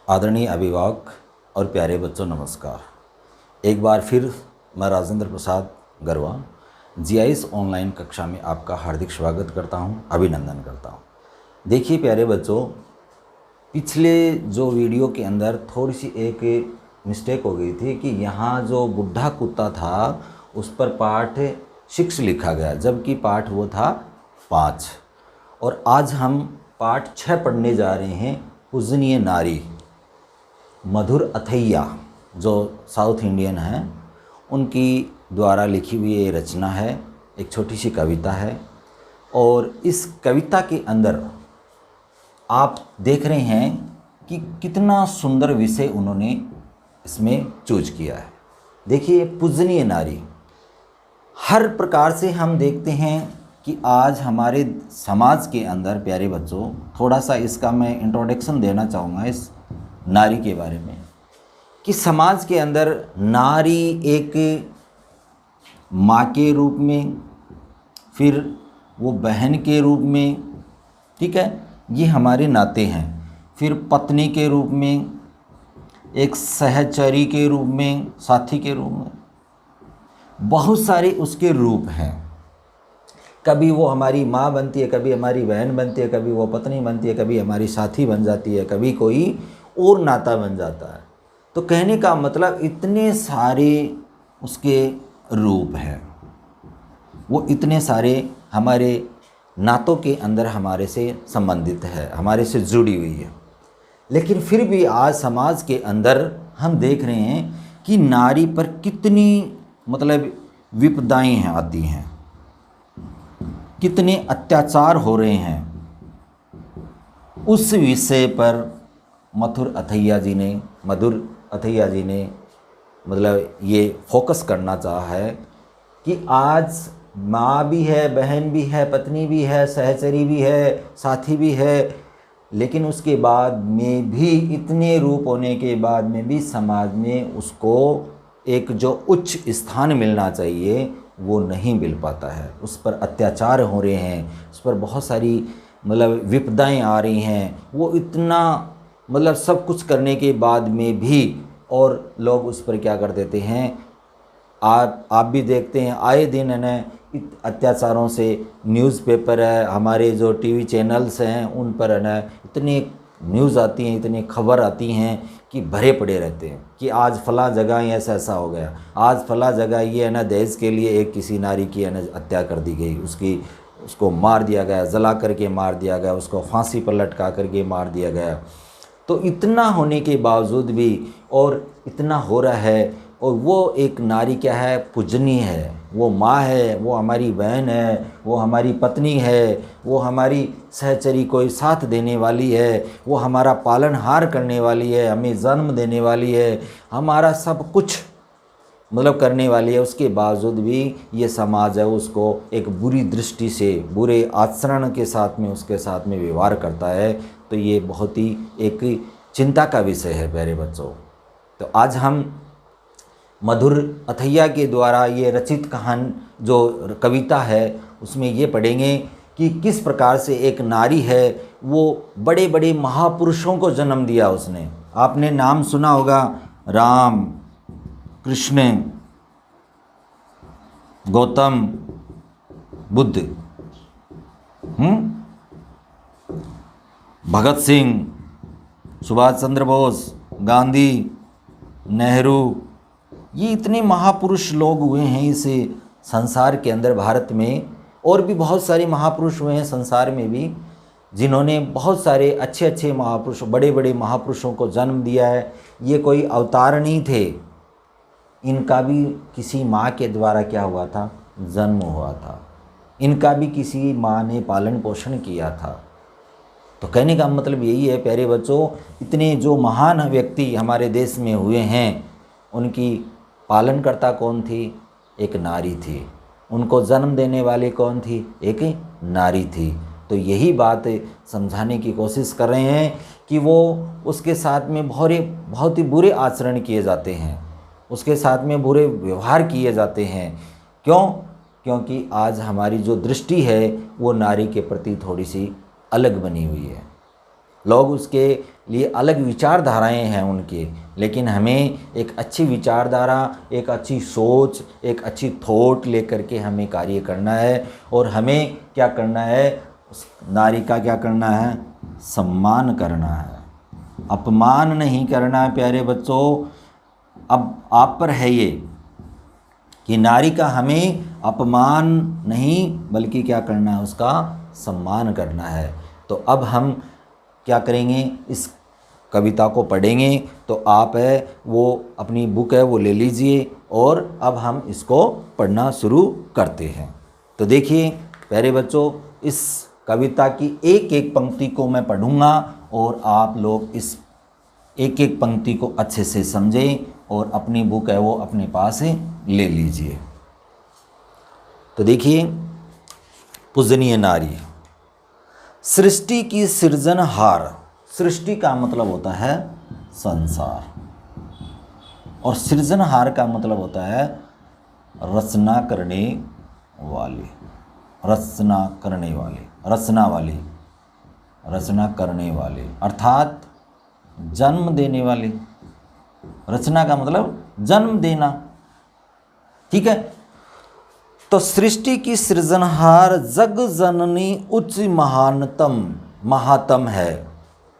आदरणीय अभिभावक और प्यारे बच्चों, नमस्कार। एक बार फिर मैं राजेंद्र प्रसाद गरवा जीआईएस ऑनलाइन कक्षा में आपका हार्दिक स्वागत करता हूं, अभिनंदन करता हूं। देखिए प्यारे बच्चों, पिछले जो वीडियो के अंदर थोड़ी सी एक मिस्टेक हो गई थी कि यहाँ जो बुढ़ा कुत्ता था उस पर पाठ 6 लिखा गया, जबकि पाठ वो था 5। और आज हम पाठ 6 पढ़ने जा रहे हैं। पूजनीय नारी मधुर अथैया जो साउथ इंडियन हैं उनकी द्वारा लिखी हुई ये रचना है, एक छोटी सी कविता है। और इस कविता के अंदर आप देख रहे हैं कि कितना सुंदर विषय उन्होंने इसमें चूज किया है। देखिए, पूजनीय नारी, हर प्रकार से हम देखते हैं कि आज हमारे समाज के अंदर प्यारे बच्चों, थोड़ा सा इसका मैं इंट्रोडक्शन देना चाहूँगा इस नारी के बारे में, कि समाज के अंदर नारी एक माँ के रूप में, फिर वो बहन के रूप में, ठीक है, ये हमारे नाते हैं। फिर पत्नी के रूप में, एक सहचरी के रूप में, साथी के रूप में, बहुत सारे उसके रूप हैं। कभी वो हमारी माँ बनती है, कभी हमारी बहन बनती है, कभी वो पत्नी बनती है, कभी हमारी साथी बन जाती है, कभी कोई और नाता बन जाता है। तो कहने का मतलब इतने सारे उसके रूप हैं, वो इतने सारे हमारे नातों के अंदर हमारे से संबंधित है, हमारे से जुड़ी हुई है। लेकिन फिर भी आज समाज के अंदर हम देख रहे हैं कि नारी पर कितनी विपदाएं आती हैं, कितने अत्याचार हो रहे हैं। उस विषय पर मधुर अथैया जी ने ये फोकस करना चाहा है कि आज माँ भी है, बहन भी है, पत्नी भी है, सहचरी भी है, साथी भी है, लेकिन उसके बाद में भी, इतने रूप होने के बाद में भी समाज में उसको एक जो उच्च स्थान मिलना चाहिए वो नहीं मिल पाता है। उस पर अत्याचार हो रहे हैं, उस पर बहुत सारी विपदाएं आ रही हैं। वो इतना सब कुछ करने के बाद में भी, और लोग उस पर क्या कर देते हैं, आप भी देखते हैं आए दिन है ना, अत्याचारों से न्यूज़पेपर है, हमारे जो टीवी चैनल्स हैं उन पर है ना इतने न्यूज़ आती हैं, इतनी खबर आती हैं कि भरे पड़े रहते हैं कि आज फला जगह ऐसा ऐसा हो गया, आज फला जगह ये है ना दहेज के लिए एक किसी नारी की है ना हत्या कर दी गई, उसको मार दिया गया, जला करके मार दिया गया, उसको फांसी पर लटका करके मार दिया गया। तो इतना होने के बावजूद भी, और इतना हो रहा है, और वो एक नारी क्या है, पूजनीय है। वो माँ है, वो हमारी बहन है, वो हमारी पत्नी है, वो हमारी सहचरी को साथ देने वाली है, वो हमारा पालनहार करने वाली है, हमें जन्म देने वाली है, हमारा सब कुछ करने वाली है। उसके बावजूद भी ये समाज है उसको एक बुरी दृष्टि से, बुरे आचरण के साथ में उसके साथ में व्यवहार करता है। तो ये बहुत ही एक चिंता का विषय है प्यारे बच्चों। तो आज हम मधुर अथैया के द्वारा ये रचित कहानी जो कविता है उसमें ये पढ़ेंगे कि किस प्रकार से एक नारी है, वो बड़े बड़े महापुरुषों को जन्म दिया उसने। आपने नाम सुना होगा, राम, कृष्ण, गौतम बुद्ध, भगत सिंह, सुभाष चंद्र बोस, गांधी, नेहरू, ये इतने महापुरुष लोग हुए हैं इस संसार के अंदर, भारत में। और भी बहुत सारे महापुरुष हुए हैं संसार में भी, जिन्होंने बहुत सारे अच्छे अच्छे महापुरुष, बड़े बड़े महापुरुषों को जन्म दिया है। ये कोई अवतार नहीं थे, इनका भी किसी माँ के द्वारा क्या हुआ था, जन्म हुआ था। इनका भी किसी माँ ने पालन पोषण किया था। तो कहने का मतलब यही है प्यारे बच्चों, इतने जो महान व्यक्ति हमारे देश में हुए हैं, उनकी पालनकर्ता कौन थी, एक नारी थी। उनको जन्म देने वाले कौन थी, एक नारी थी। तो यही बात समझाने की कोशिश कर रहे हैं कि वो उसके साथ में बहुत ही बुरे आचरण किए जाते हैं, उसके साथ में बुरे व्यवहार किए जाते हैं। क्यों? क्योंकि आज हमारी जो दृष्टि है वो नारी के प्रति थोड़ी सी अलग बनी हुई है। लोग उसके लिए अलग विचारधाराएं हैं उनके, लेकिन हमें एक अच्छी विचारधारा, एक अच्छी सोच, एक अच्छी थॉट लेकर के हमें कार्य करना है। और हमें क्या करना है, उस नारी का क्या करना है, सम्मान करना है, अपमान नहीं करना है। प्यारे बच्चों, अब आप पर है ये कि नारी का हमें अपमान नहीं बल्कि क्या करना है, उसका सम्मान करना है। तो अब हम क्या करेंगे, इस कविता को पढ़ेंगे। तो आप है वो अपनी बुक है वो ले लीजिए और अब हम इसको पढ़ना शुरू करते हैं। तो देखिए प्यारे बच्चों, इस कविता की एक एक पंक्ति को मैं पढ़ूंगा और आप लोग इस एक एक पंक्ति को अच्छे से समझें और अपनी बुक है वो अपने पास ले लीजिए। तो देखिए, पूजनीय नारी, सृष्टि की सृजनहार। सृष्टि का मतलब होता है संसार और सृजनहार का मतलब होता है रचना करने वाली, रचना करने वाली, रचना वाली, रचना करने वाली अर्थात जन्म देने वाली। रचना का मतलब जन्म देना, ठीक है। तो सृष्टि की सृजनहार जग जननी उच्च महानतम, महातम है,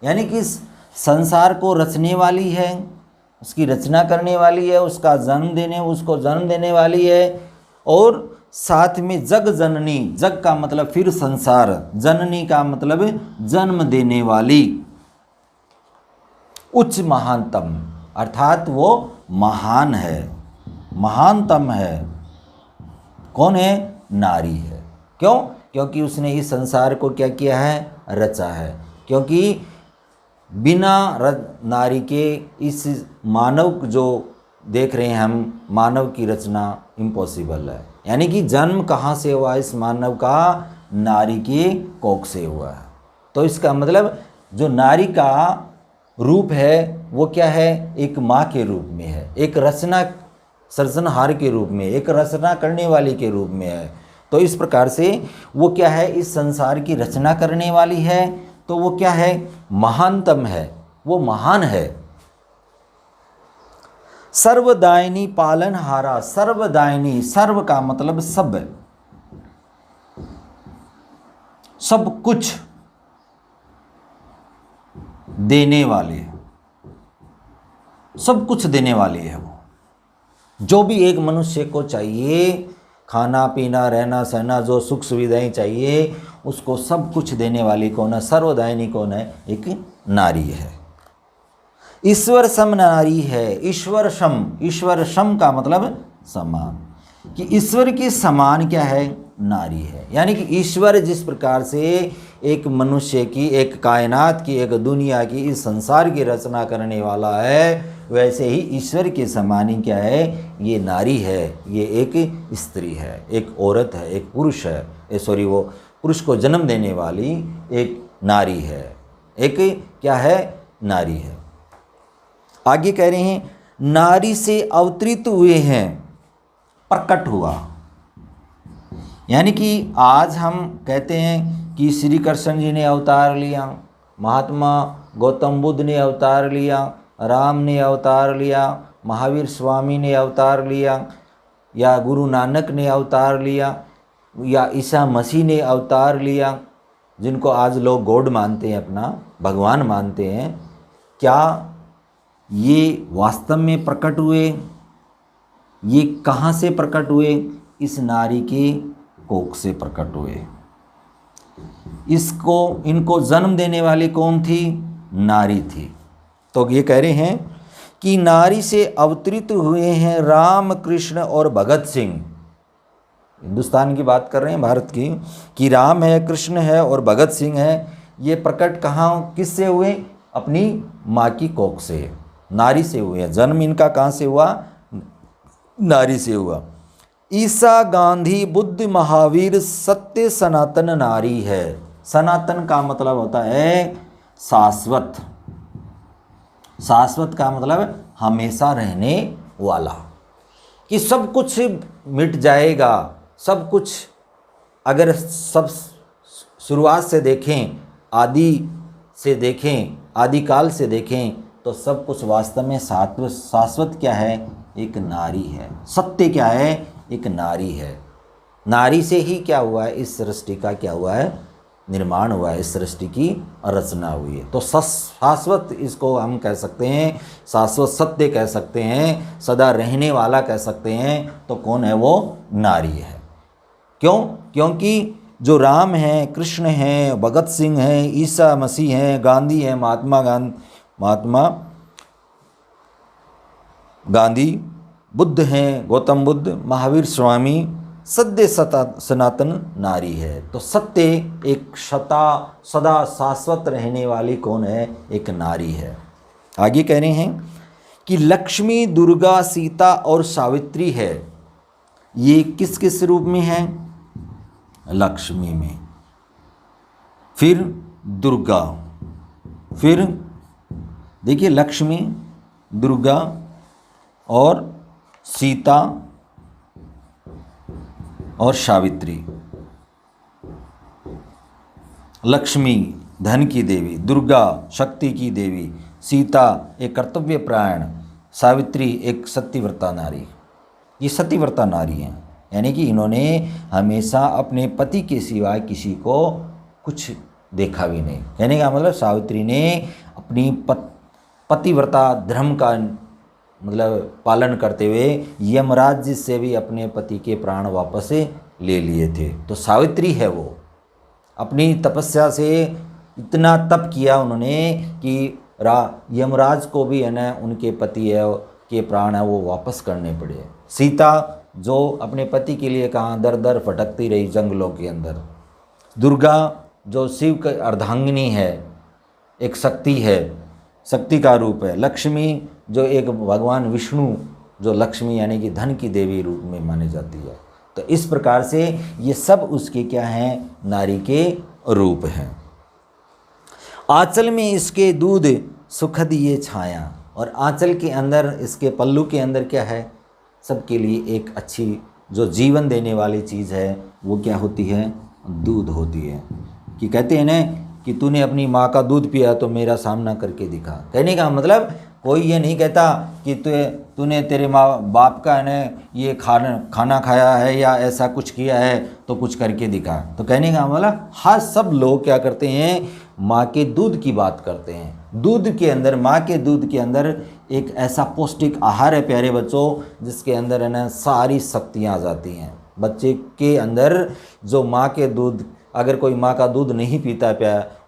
यानी कि संसार को रचने वाली है, उसकी रचना करने वाली है, उसको जन्म देने वाली है। और साथ में जग जननी, जग का मतलब फिर संसार, जननी का मतलब जन्म देने वाली, उच्च महानतम अर्थात वो महान है, महानतम है। कौन है, नारी है। क्यों, क्योंकि उसने इस संसार को क्या किया है, रचा है। क्योंकि बिना नारी के इस मानव जो देख रहे हैं हम, मानव की रचना इम्पॉसिबल है। यानी कि जन्म कहाँ से हुआ इस मानव का, नारी के कोख से हुआ है। तो इसका मतलब जो नारी का रूप है वो क्या है, एक माँ के रूप में है, एक रचना सृजनहार के रूप में, एक रचना करने वाली के रूप में है। तो इस प्रकार से वो क्या है, इस संसार की रचना करने वाली है। तो वो क्या है, महानतम है, वो महान है। सर्वदायिनी पालनहारा, सर्वदायिनी, सर्व का मतलब सब, सब कुछ देने वाली, सब कुछ देने वाली है वो। जो भी एक मनुष्य को चाहिए, खाना पीना रहना सहना, जो सुख सुविधाएं चाहिए, उसको सब कुछ देने वाली कौन है, सर्वदायिनी कौन है, एक नारी है। ईश्वर सम नारी है, ईश्वर सम, ईश्वर सम का मतलब समान, कि ईश्वर के समान क्या है, नारी है। यानी कि ईश्वर जिस प्रकार से एक मनुष्य की, एक कायनात की, एक दुनिया की, इस संसार की रचना करने वाला है, वैसे ही ईश्वर के समान ही क्या है, ये नारी है, ये एक स्त्री है, एक औरत है, एक पुरुष है, सॉरी वो पुरुष को जन्म देने वाली एक नारी है, एक क्या है, नारी है। आगे कह रहे हैं, नारी से अवतरित हुए हैं, प्रकट हुआ। यानी कि आज हम कहते हैं कि श्री कृष्ण जी ने अवतार लिया, महात्मा गौतम बुद्ध ने अवतार लिया, राम ने अवतार लिया, महावीर स्वामी ने अवतार लिया, या गुरु नानक ने अवतार लिया, या ईसा मसीह ने अवतार लिया, जिनको आज लोग गॉड मानते हैं, अपना भगवान मानते हैं। क्या ये वास्तव में प्रकट हुए? ये कहाँ से प्रकट हुए? इस नारी के कोख से प्रकट हुए। इनको जन्म देने वाली कौन थी? नारी थी। तो ये कह रहे हैं कि नारी से अवतरित हुए हैं राम, कृष्ण और भगत सिंह। हिंदुस्तान की बात कर रहे हैं, भारत की, कि राम है, कृष्ण है और भगत सिंह है। ये प्रकट कहाँ, किससे हुए? अपनी माँ की कोख से, नारी से हुए हैं। जन्म इनका कहाँ से हुआ? नारी से हुआ। ईसा, गांधी, बुद्ध, महावीर सत्य सनातन नारी है। सनातन का मतलब होता है शाश्वत। शाश्वत का मतलब हमेशा रहने वाला, कि सब कुछ मिट जाएगा, सब कुछ, अगर सब शुरुआत से देखें, आदि से देखें, आदिकाल से देखें तो सब कुछ वास्तव में शाश्वत क्या है? एक नारी है। सत्य क्या है? एक नारी है। नारी से ही क्या हुआ है? इस सृष्टि का क्या हुआ है? निर्माण हुआ है, इस सृष्टि की रचना हुई है। तो शाश्वत इसको हम कह सकते हैं, शाश्वत सत्य कह सकते हैं, सदा रहने वाला कह सकते हैं। तो कौन है? वो नारी है। क्यों? क्योंकि जो राम हैं, कृष्ण हैं, भगत सिंह हैं, ईसा मसीह हैं, गांधी हैं, महात्मा गांधी, बुद्ध हैं, गौतम बुद्ध, महावीर स्वामी, सद्य सनातन नारी है। तो सत्य एक सदा शाश्वत रहने वाली कौन है? एक नारी है। आगे कह रहे हैं कि लक्ष्मी, दुर्गा, सीता और सावित्री है। ये किस किस रूप में है? लक्ष्मी में, फिर दुर्गा, फिर देखिए लक्ष्मी, दुर्गा और सीता और सावित्री। लक्ष्मी धन की देवी, दुर्गा शक्ति की देवी, सीता एक कर्तव्यपरायण, सावित्री एक सत्यव्रता नारी। ये सत्यव्रता नारी हैं, यानी कि इन्होंने हमेशा अपने पति के सिवाय किसी को कुछ देखा भी नहीं। कहने का मतलब सावित्री ने अपनी पतिव्रता धर्म का मतलब पालन करते हुए यमराज जी से भी अपने पति के प्राण वापस ले लिए थे। तो सावित्री है वो। अपनी तपस्या से इतना तप किया उन्होंने कि यमराज को भी है ना उनके पति है के प्राण है वो वापस करने पड़े। सीता जो अपने पति के लिए कहाँ दर दर भटकती रही जंगलों के अंदर। दुर्गा जो शिव की अर्धांगिनी है, एक शक्ति है, शक्ति का रूप है। लक्ष्मी जो एक भगवान विष्णु जो लक्ष्मी यानी कि धन की देवी रूप में मानी जाती है। तो इस प्रकार से ये सब उसके क्या हैं? नारी के रूप हैं। आंचल में इसके दूध सुखद ये छाया, और आंचल के अंदर इसके पल्लू के अंदर क्या है? सबके लिए एक अच्छी जो जीवन देने वाली चीज़ है वो क्या होती है? दूध होती है। कि कहते हैं ना कि तूने अपनी माँ का दूध पिया तो मेरा सामना करके दिखा। कहने का मतलब कोई ये नहीं कहता कि तूने तेरे माँ बाप का है ना ये खाना खाया है या ऐसा कुछ किया है तो कुछ करके दिखा। तो कहने का मतलब हर सब लोग क्या करते हैं? माँ के दूध की बात करते हैं। दूध के अंदर, माँ के दूध के अंदर एक ऐसा पौष्टिक आहार है प्यारे बच्चों, जिसके अंदर है ना सारी शक्तियाँ आ जाती हैं। बच्चे के अंदर जो माँ के दूध, अगर कोई माँ का दूध नहीं पीता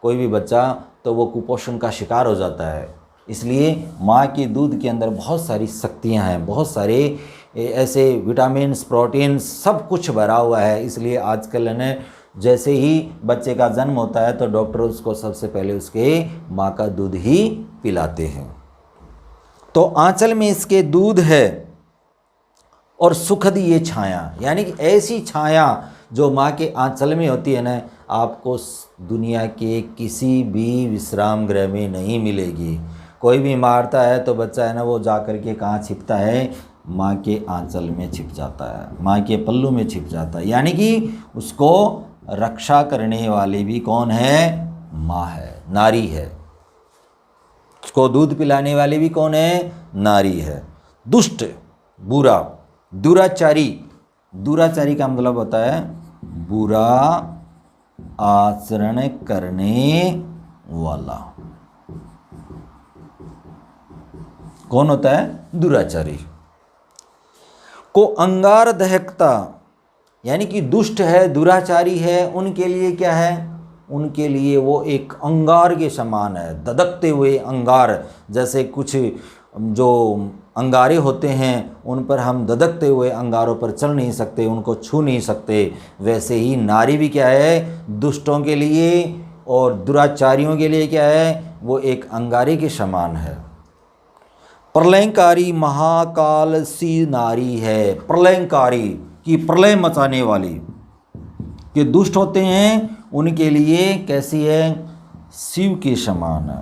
कोई भी बच्चा, तो वो कुपोषण का शिकार हो जाता है। इसलिए माँ के दूध के अंदर बहुत सारी शक्तियाँ हैं, बहुत सारे ऐसे विटामिन्स, प्रोटीन्स, सब कुछ भरा हुआ है। इसलिए आजकल है जैसे ही बच्चे का जन्म होता है तो डॉक्टर उसको सबसे पहले उसके माँ का दूध ही पिलाते हैं। तो आंचल में इसके दूध है और सुखद ये छाया, यानी कि ऐसी छाया जो माँ के आंचल में होती है ना, आपको दुनिया के किसी भी विश्राम गृह में नहीं मिलेगी। कोई भी मारता है तो बच्चा है ना वो जा कर के कहाँ छिपता है? माँ के आंचल में छिप जाता है, माँ के पल्लू में छिप जाता है। यानी कि उसको रक्षा करने वाली भी कौन है? माँ है, नारी है। उसको दूध पिलाने वाली भी कौन है? नारी है। दुष्ट, बुरा, दुराचारी, दुराचारी का मतलब होता है बुरा आचरण करने वाला। कौन होता है? दुराचारी। को अंगार दहकता, यानी कि दुष्ट है, दुराचारी है, उनके लिए क्या है? उनके लिए वो एक अंगार के समान है, ददकते हुए अंगार। जैसे कुछ जो अंगारे होते हैं उन पर हम ददकते हुए अंगारों पर चढ़ नहीं सकते, उनको छू नहीं सकते, वैसे ही नारी भी क्या है? दुष्टों के लिए और दुराचारियों के लिए क्या है? वो एक अंगारे के समान है। प्रलयंकारी महाकाल सी नारी है। प्रलयंकारी की प्रलय मचाने वाली, कि दुष्ट होते हैं उनके लिए कैसी है? शिव के समान है।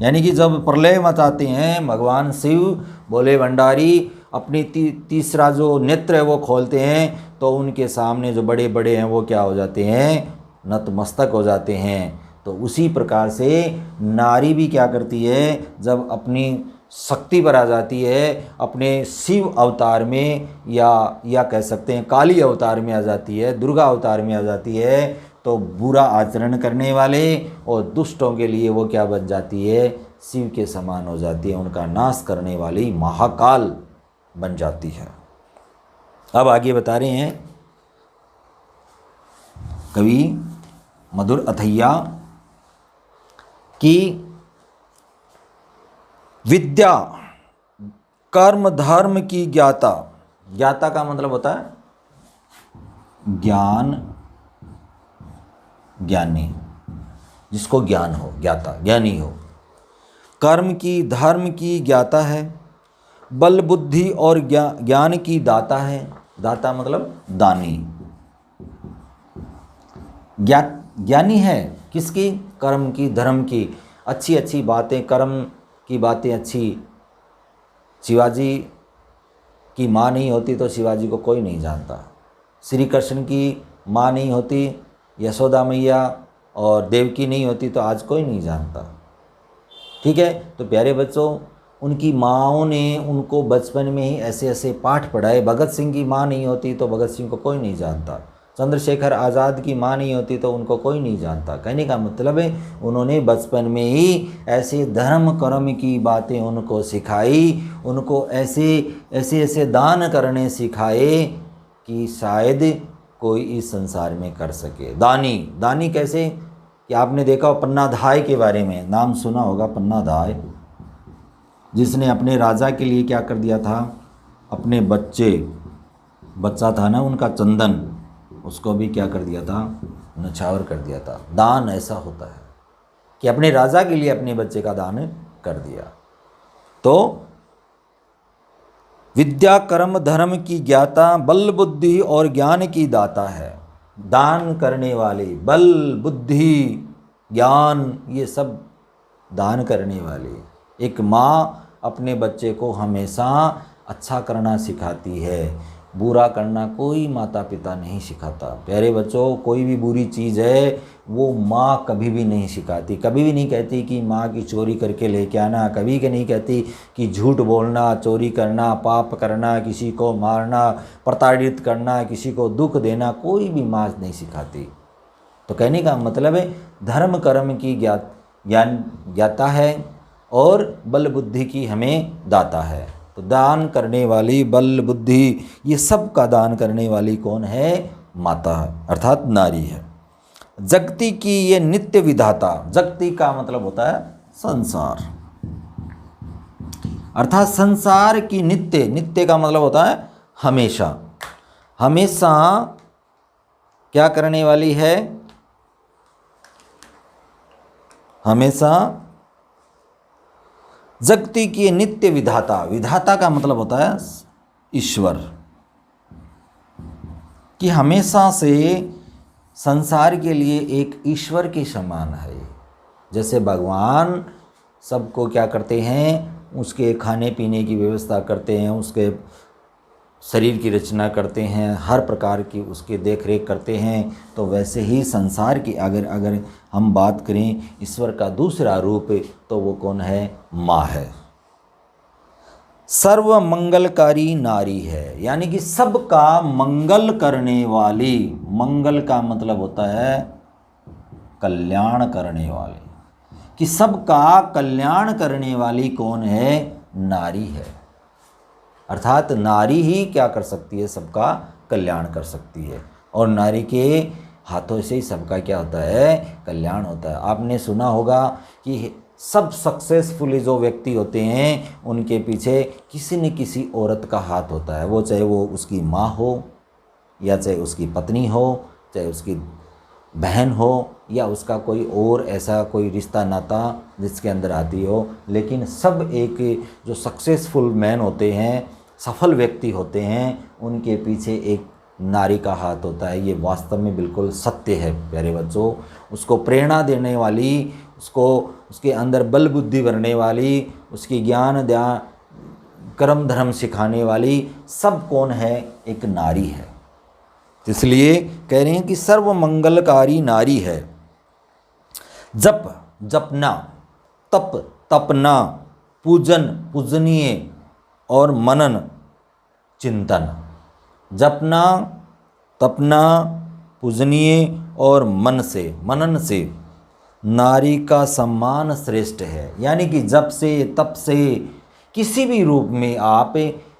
यानी कि जब प्रलय मचाते हैं भगवान शिव भोले भंडारी अपनी तीसरा जो नेत्र है वो खोलते हैं, तो उनके सामने जो बड़े बड़े हैं वो क्या हो जाते हैं? नतमस्तक हो जाते हैं। तो उसी प्रकार से नारी भी क्या करती है, जब अपनी शक्ति पर आ जाती है, अपने शिव अवतार में या कह सकते हैं काली अवतार में आ जाती है, दुर्गा अवतार में आ जाती है, तो बुरा आचरण करने वाले और दुष्टों के लिए वो क्या बन जाती है, शिव के समान हो जाती है, उनका नाश करने वाली महाकाल बन जाती है। अब आगे बता रहे हैं कवि मधुर अथैया कि विद्या कर्म धर्म की ज्ञाता, ज्ञाता का मतलब होता है ज्ञान, ज्ञानी, जिसको ज्ञान हो, ज्ञाता ज्ञानी हो, कर्म की धर्म की ज्ञाता है, बल बुद्धि और ज्ञान की दाता है। दाता मतलब दानी, ज्ञानी है किसकी, कर्म की, धर्म की, अच्छी अच्छी बातें, कर्म की बातें अच्छी। शिवाजी की माँ नहीं होती तो शिवाजी को कोई नहीं जानता, श्री कृष्ण की माँ नहीं होती, यशोदा मैया और देवकी नहीं होती तो आज कोई नहीं जानता। ठीक है, तो प्यारे बच्चों, उनकी माँओं ने उनको बचपन में ही ऐसे ऐसे पाठ पढ़ाए। भगत सिंह की माँ नहीं होती तो भगत सिंह को कोई नहीं जानता, चंद्रशेखर आज़ाद की माँ नहीं होती तो उनको कोई नहीं जानता। कहने का मतलब है उन्होंने बचपन में ही ऐसे धर्म कर्म की बातें उनको सिखाई, उनको ऐसे दान करने सिखाए कि शायद कोई इस संसार में कर सके। दानी कैसे, कि आपने देखा हो पन्नाधाय के बारे में, नाम सुना होगा पन्नाधाय, जिसने अपने राजा के लिए क्या कर दिया था, अपने बच्चा था ना उनका चंदन, उसको भी क्या कर दिया था, नछावर कर दिया था। दान ऐसा होता है कि अपने राजा के लिए अपने बच्चे का दान कर दिया। तो विद्या कर्म धर्म की ज्ञाता, बल बुद्धि और ज्ञान की दाता है। दान करने वाले, बल बुद्धि ज्ञान, ये सब दान करने वाले। एक माँ अपने बच्चे को हमेशा अच्छा करना सिखाती है, बुरा करना कोई माता पिता नहीं सिखाता। प्यारे बच्चों, कोई भी बुरी चीज़ है वो माँ कभी भी नहीं सिखाती, कभी भी नहीं कहती कि माँ की चोरी करके लेके आना, कभी के नहीं कहती कि झूठ बोलना, चोरी करना, पाप करना, किसी को मारना, प्रताड़ित करना, किसी को दुख देना, कोई भी माँ नहीं सिखाती। तो कहने का मतलब है धर्म कर्म की ज्ञाता है और बल बुद्धि की हमें दाता है। तो दान करने वाली, बल बुद्धि, ये सब का दान करने वाली कौन है, माता अर्थात नारी है। जगती की ये नित्य विधाता, जगती का मतलब होता है संसार, अर्थात संसार की नित्य, नित्य का मतलब होता है हमेशा, हमेशा क्या करने वाली है, हमेशा जगती की नित्य विधाता। विधाता का मतलब होता है ईश्वर, कि हमेशा से संसार के लिए एक ईश्वर के समान है। जैसे भगवान सबको क्या करते हैं, उसके खाने पीने की व्यवस्था करते हैं, उसके शरीर की रचना करते हैं, हर प्रकार की उसकी देख रेख करते हैं। तो वैसे ही संसार की अगर हम बात करें ईश्वर का दूसरा रूप, तो वो कौन है, माँ है। सर्व मंगलकारी नारी है, यानी कि सबका मंगल करने वाली। मंगल का मतलब होता है कल्याण करने वाली, कि सबका कल्याण करने वाली कौन है, नारी है। अर्थात नारी ही क्या कर सकती है, सबका कल्याण कर सकती है, और नारी के हाथों से ही सबका क्या होता है, कल्याण होता है। आपने सुना होगा कि सब सक्सेसफुल जो व्यक्ति होते हैं उनके पीछे किसी न किसी औरत का हाथ होता है, वो चाहे वो उसकी माँ हो, या चाहे उसकी पत्नी हो, चाहे उसकी बहन हो, या उसका कोई और ऐसा कोई रिश्ता नाता जिसके अंदर आती हो। लेकिन सब एक जो सक्सेसफुल मैन होते हैं, सफल व्यक्ति होते हैं, उनके पीछे एक नारी का हाथ होता है। ये वास्तव में बिल्कुल सत्य है प्यारे बच्चों। उसको प्रेरणा देने वाली, उसको उसके अंदर बल बुद्धि भरने वाली, उसकी ज्ञान कर्म धर्म सिखाने वाली, सब कौन है, एक नारी है। इसलिए कह रहे हैं कि सर्व मंगलकारी नारी है। जप जपना, तप तपना, पूजन पूजनीय और मनन चिंतन। जपना, तपना, पूजनीय और मनन से नारी का सम्मान श्रेष्ठ है। यानी कि जप से तप से किसी भी रूप में आप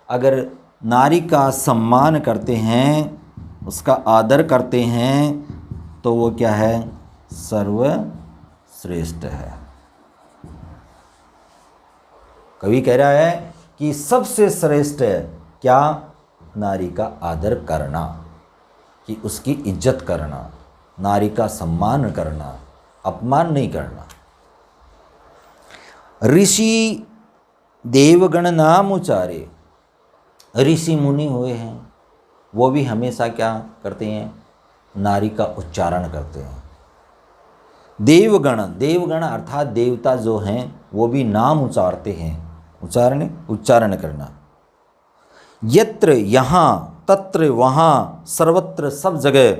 अगर नारी का सम्मान करते हैं, उसका आदर करते हैं, तो वो क्या है? सर्वश्रेष्ठ है। कवि कह रहा है कि सबसे श्रेष्ठ है क्या? नारी का आदर करना, कि उसकी इज्जत करना, नारी का सम्मान करना, अपमान नहीं करना। ऋषि देवगण नाम उचारे, ऋषि मुनि हुए हैं, वो भी हमेशा क्या करते हैं? नारी का उच्चारण करते हैं। देवगण, देवगण अर्थात देवता जो हैं वो भी नाम उच्चारते हैं। उच्चारण करना। यत्र यहाँ, तत्र वहाँ, सर्वत्र सब जगह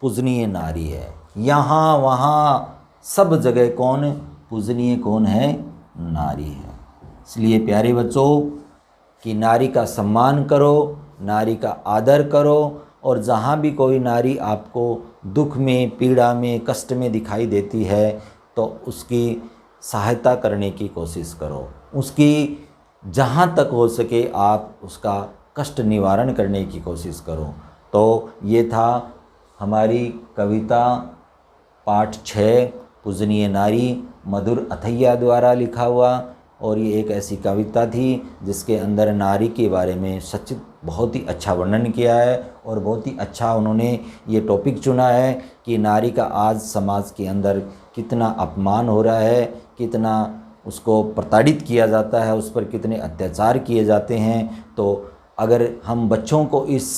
पूजनीय नारी है। यहाँ वहाँ सब जगह कौन पूजनीय कौन है? नारी है। इसलिए प्यारे बच्चों कि नारी का सम्मान करो, नारी का आदर करो, और जहाँ भी कोई नारी आपको दुख में, पीड़ा में, कष्ट में दिखाई देती है तो उसकी सहायता करने की कोशिश करो। उसकी जहाँ तक हो सके आप उसका कष्ट निवारण करने की कोशिश करो। तो ये था हमारी कविता पाठ 6 पूजनीय नारी, मधुर अथैया द्वारा लिखा हुआ। और ये एक ऐसी कविता थी जिसके अंदर नारी के बारे में सचित बहुत ही अच्छा वर्णन किया है, और बहुत ही अच्छा उन्होंने ये टॉपिक चुना है कि नारी का आज समाज के अंदर कितना अपमान हो रहा है, कितना उसको प्रताड़ित किया जाता है, उस पर कितने अत्याचार किए जाते हैं। तो अगर हम बच्चों को इस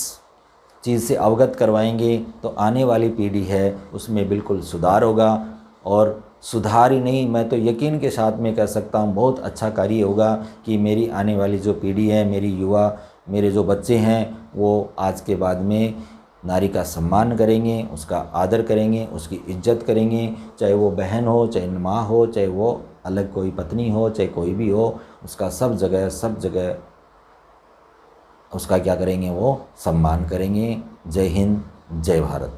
चीज़ से अवगत करवाएंगे तो आने वाली पीढ़ी है उसमें बिल्कुल सुधार होगा। और सुधार ही नहीं, मैं तो यकीन के साथ में कह सकता हूँ बहुत अच्छा कार्य होगा कि मेरी आने वाली जो पीढ़ी है, मेरी युवा, मेरे जो बच्चे हैं, वो आज के बाद में नारी का सम्मान करेंगे, उसका आदर करेंगे, उसकी इज्जत करेंगे। चाहे वो बहन हो, चाहे माँ हो, चाहे वो अलग कोई पत्नी हो, चाहे कोई भी हो, उसका सब जगह उसका क्या करेंगे? वो सम्मान करेंगे। जय हिंद, जय भारत।